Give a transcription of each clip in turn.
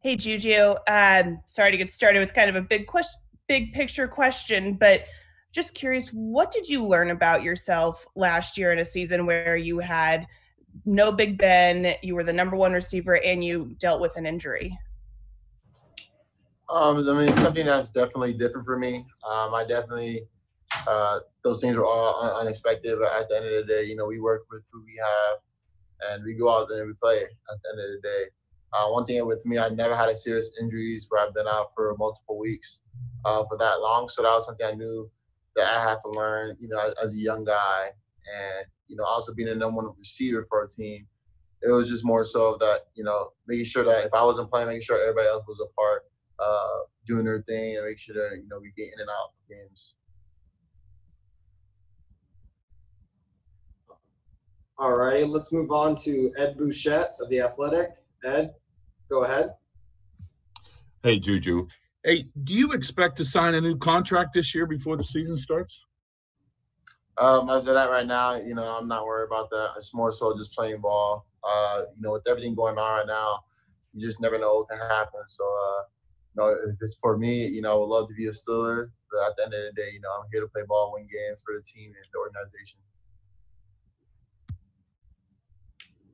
Hey, Juju. Sorry to get started with kind of a big picture question, but just curious, what did you learn about yourself last year in a season where you had no Big Ben, you were the number one receiver, and you dealt with an injury? It's something that's definitely different for me. I definitely those things were all unexpected, but at the end of the day, we work with who we have, and we go out there and we play. At the end of the day, one thing with me, I never had a serious injuries where I've been out for multiple weeks for that long. So that was something I knew that I had to learn, as a young guy, and also being the number one receiver for a team. It was just more so that making sure that if I wasn't playing, making sure everybody else was a part, doing their thing, and make sure that we get in and out of games. All righty, let's move on to Ed Bouchette of The Athletic. Ed, go ahead. Hey, Juju. Hey, do you expect to sign a new contract this year before the season starts? As of that right now, I'm not worried about that. It's more so just playing ball. With everything going on right now, you just never know what can happen. So, if it's for me, I would love to be a Steeler. But at the end of the day, I'm here to play ball, win games for the team and the organization.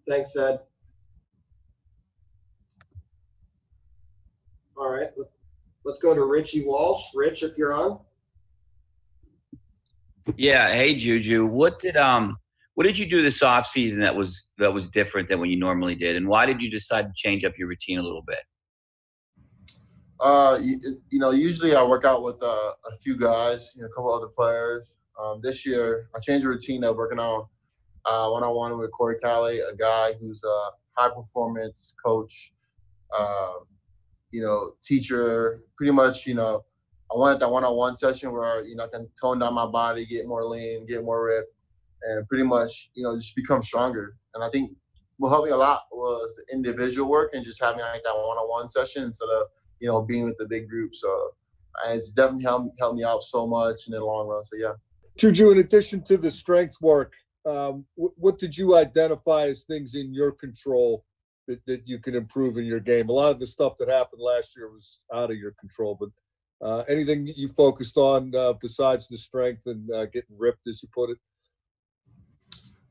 Thanks, Ed. All right, let's go to Richie Walsh. Rich, if you're on. Yeah. Hey, Juju. What did you do this offseason that was different than what you normally did, and why did you decide to change up your routine a little bit? Usually I work out with a few guys, a couple other players. This year I changed the routine of working on one-on-one with Corey Callie, a guy who's a high-performance coach, teacher. Pretty much, I wanted that one-on-one session where, I can tone down my body, get more lean, get more ripped, and pretty much, just become stronger. And I think what helped me a lot was the individual work and just having like that one-on-one session instead of, being with the big group. So it's definitely helped me out so much in the long run. So, yeah. Juju, in addition to the strength work, what did you identify as things in your control that you can improve in your game? A lot of the stuff that happened last year was out of your control, but anything you focused on besides the strength and getting ripped, as you put it?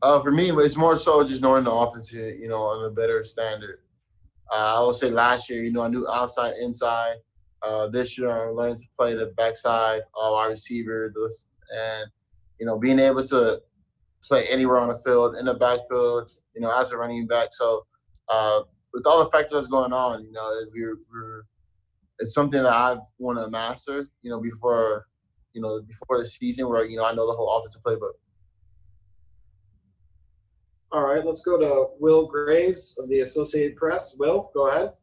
For me, it's more so just knowing the offense, on a better standard. I would say last year, I knew outside, inside. This year, I'm learning to play the backside, wide receiver, and being able to play anywhere on the field, in the backfield, as a running back. So with all the factors that's going on, it's something that I want to master, before the season where, I know the whole offensive playbook. All right, let's go to Will Graves of the Associated Press. Will, go ahead.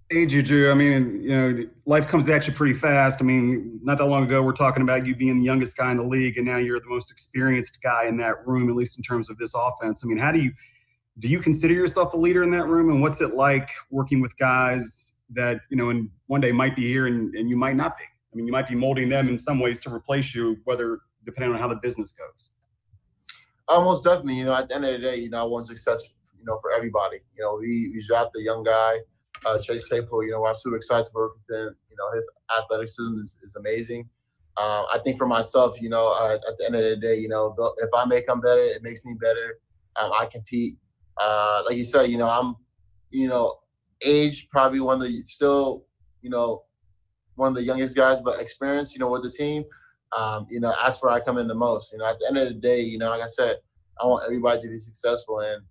Hey, Juju. Life comes at you pretty fast. Not that long ago, we're talking about you being the youngest guy in the league, and now you're the most experienced guy in that room, at least in terms of this offense. How do you consider yourself a leader in that room, and what's it like working with guys that, and one day might be here and you might not be? You might be molding them in some ways to replace you, whether depending on how the business goes. Almost definitely. At the end of the day, I want success, for everybody. We draft the young guy, Claypool. I'm super excited to work with him. His athleticism is amazing. I think for myself, at the end of the day, if I make him better, it makes me better. I compete. Like you said, I'm, age probably one of the youngest guys, but experience, with the team. That's where I come in the most. At the end of the day, like I said, I want everybody to be successful. And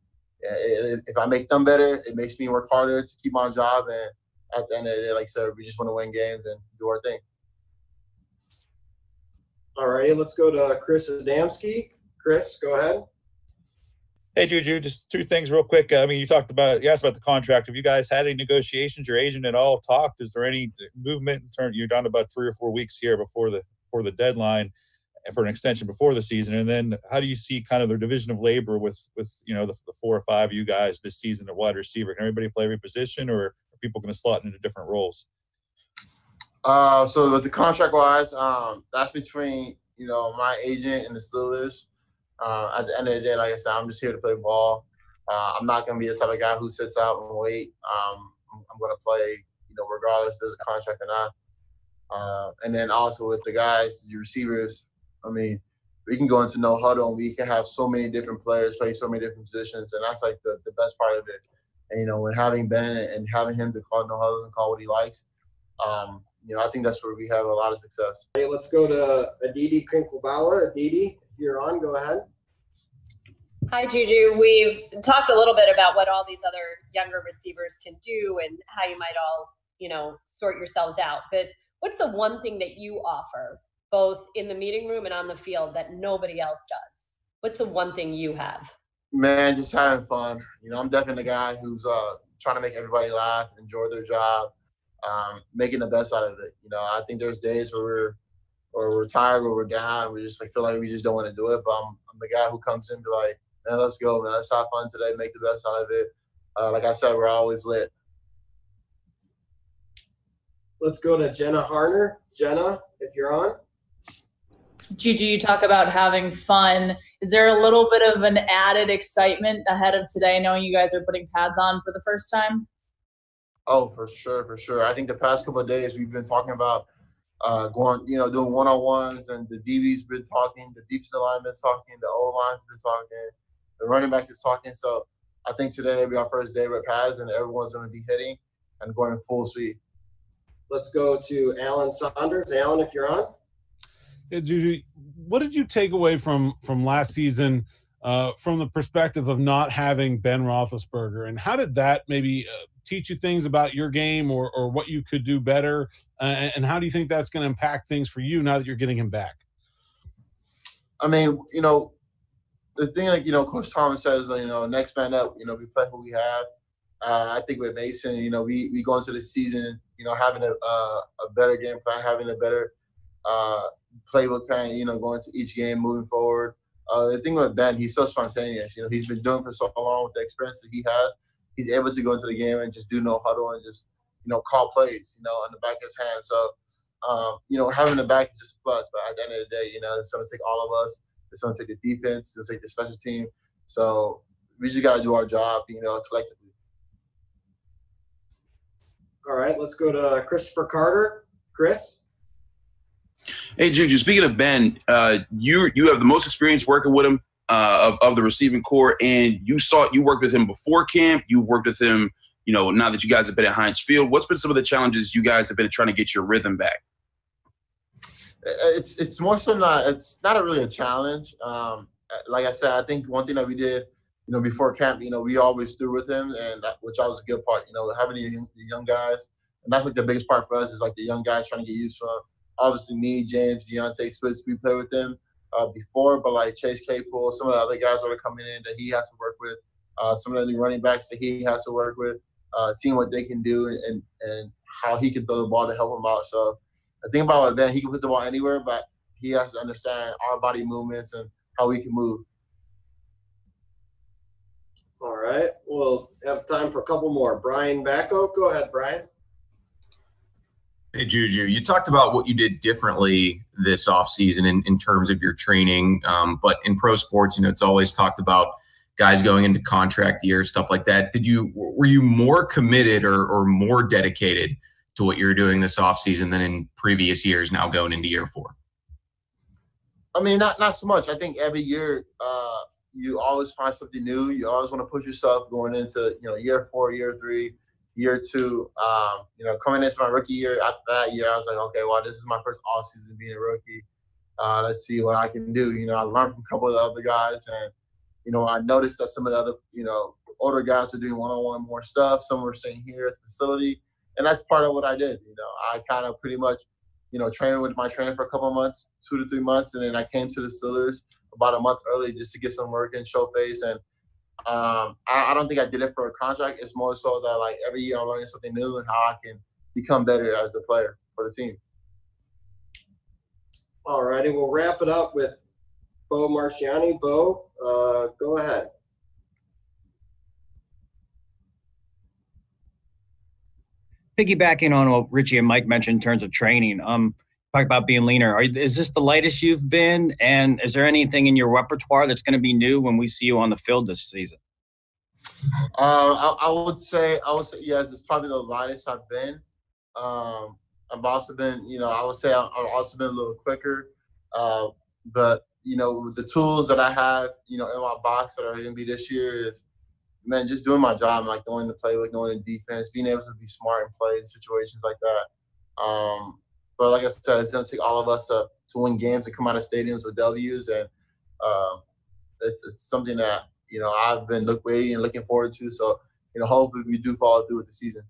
if I make them better, it makes me work harder to keep my job. And at the end of the day, like I said, we just want to win games and do our thing. All righty, let's go to Chris Adamski. Chris, go ahead. Hey, Juju, just two things real quick. You asked about the contract. Have you guys had any negotiations? Your agent at all talked? Is there any movement in terms? You're down to about 3 or 4 weeks here before the deadline for an extension before the season. And then how do you see kind of the division of labor with the 4 or 5 of you guys this season at wide receiver? Can everybody play every position, or are people going to slot into different roles? So with the contract wise, that's between, my agent and the Steelers. At the end of the day, like I said, I'm just here to play ball. I'm not going to be the type of guy who sits out and wait. I'm going to play, regardless if there's a contract or not. And then also with the guys, the receivers, I mean, we can go into no huddle and we can have so many different players play so many different positions, and that's like the best part of it. And, when having Ben and having him to call no huddle and call what he likes, I think that's where we have a lot of success. Hey, let's go to Aditi Kinkwabala. Aditi, if you're on, go ahead. Hi, Juju. We've talked a little bit about what all these other younger receivers can do and how you might all, sort yourselves out. But what's the one thing that you offer, both in the meeting room and on the field, that nobody else does? What's the one thing you have? Man, just having fun. I'm definitely the guy who's trying to make everybody laugh, enjoy their job, making the best out of it. I think there's days where we're tired, where we're down, we just feel like we just don't want to do it. But I'm the guy who comes in and be like, man, let's go, man. Let's have fun today, make the best out of it. Like I said, we're always lit. Let's go to Jenna Harner. Jenna, if you're on. Juju, you talk about having fun. Is there a little bit of an added excitement ahead of today, knowing you guys are putting pads on for the first time? Oh, for sure. I think the past couple of days we've been talking about going, doing one-on-ones, and the DB's been talking, the defensive line been talking, the O-line's been talking, the running back is talking. So I think today will be our first day with pads, and everyone's going to be hitting and going full speed. Let's go to Alan Saunders. Alan, if you're on. Hey, Juju, what did you take away from last season from the perspective of not having Ben Roethlisberger, and how did that maybe teach you things about your game or what you could do better, and how do you think that's going to impact things for you now that you're getting him back? I mean, the thing, Coach Thomas says, next man up, we play who we have. I think with Mason, we go into the season, having a better game plan, having a better playbook plan, going to each game moving forward. The thing with Ben, he's so spontaneous. He's been doing it for so long with the experience that he has. He's able to go into the game and just do no huddle and just, call plays, on the back of his hand. So, having the back is just a plus. But at the end of the day, it's going to take all of us. It's going to take the defense. It's going to take the special team. So we just got to do our job, collectively. All right, let's go to Christopher Carter. Chris? Hey, Juju, speaking of Ben, you have the most experience working with him of the receiving core, and you worked with him before camp. You've worked with him, now that you guys have been at Heinz Field. What's been some of the challenges you guys have been trying to get your rhythm back? It's more so it's not really a challenge. Like I said, I think one thing that we did, before camp, we always threw with him, and which was a good part, having the young guys. And that's like the biggest part for us is like the young guys trying to get used to him. Obviously me, James, Deontay Spitz, we played with them before, but like Chase Claypool, some of the other guys that are coming in that he has to work with, some of the running backs that he has to work with, seeing what they can do and how he can throw the ball to help him out. So the thing about it, Ben, he can put the ball anywhere, but he has to understand our body movements and how we can move. All right, we'll have time for a couple more. Brian Backo, go ahead, Brian. Hey, Juju, you talked about what you did differently this offseason in terms of your training, but in pro sports, it's always talked about guys going into contract years, stuff like that. Were you more committed or more dedicated to what you're doing this offseason than in previous years now going into year 4? I mean, not so much. I think every year you always find something new. You always want to push yourself going into, year 4, year 3, year 2. Coming into my rookie year, after that year, I was like, okay, well, this is my first offseason being a rookie. Let's see what I can do. I learned from a couple of the other guys, and, I noticed that some of the other, older guys are doing one-on-one more stuff. Some were staying here at the facility, and that's part of what I did. I kind of pretty much, trained with my trainer for a couple of months, 2 to 3 months, and then I came to the Steelers about a month early just to get some work and show face. And I don't think I did it for a contract. It's more so that like every year I'm learning something new and how I can become better as a player for the team. All righty, we'll wrap it up with Bo Marciani. Bo, go ahead. Piggybacking on what Richie and Mike mentioned in terms of training, talk about being leaner. Is this the lightest you've been? And is there anything in your repertoire that's going to be new when we see you on the field this season? I would say yes, it's probably the lightest I've been. I've also been, I would say I've also been a little quicker. But, with the tools that I have, in my box that are going to be this year is, man, just doing my job, like knowing the playbook, knowing the defense, being able to be smart and play in situations like that. But like I said, it's going to take all of us to win games and come out of stadiums with W's. And it's something that, I've been waiting and looking forward to. So, hopefully we do follow through with the season.